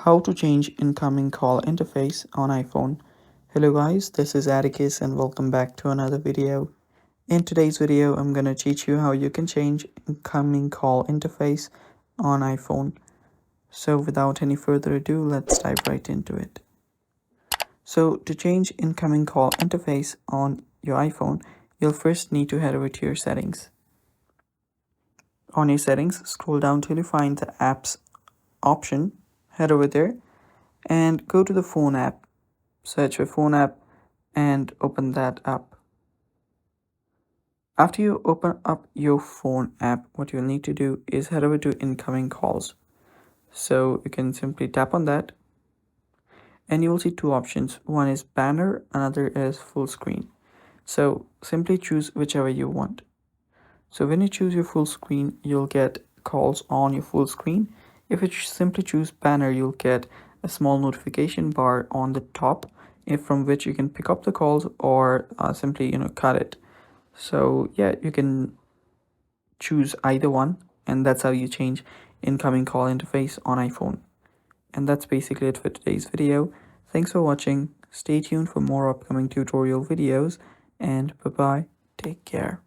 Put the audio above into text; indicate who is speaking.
Speaker 1: How to change incoming call interface on iPhone. Hello guys, this is Atticus and welcome back to another video. In today's video, I'm going to teach you how you can change incoming call interface on iPhone. So without any further ado, let's dive right into it. So to change incoming call interface on your iPhone, you'll first need to head over to your settings. On your settings, scroll down till you find the apps option, head over there and go to the phone app. Search for phone app and open that up. After you open up your phone app, what you'll need to do is head over to incoming calls. So you can simply tap on that and you will see two options. One is banner, another is full screen. So simply choose whichever you want. So when you choose your full screen, you'll get calls on your full screen. If you simply choose banner, you'll get a small notification bar on the top from which you can pick up the calls or simply cut it. So yeah, you can choose either one, and that's how you change incoming call interface on iPhone. And that's basically it for today's video. Thanks for watching. Stay tuned for more upcoming tutorial videos, and bye bye. Take care.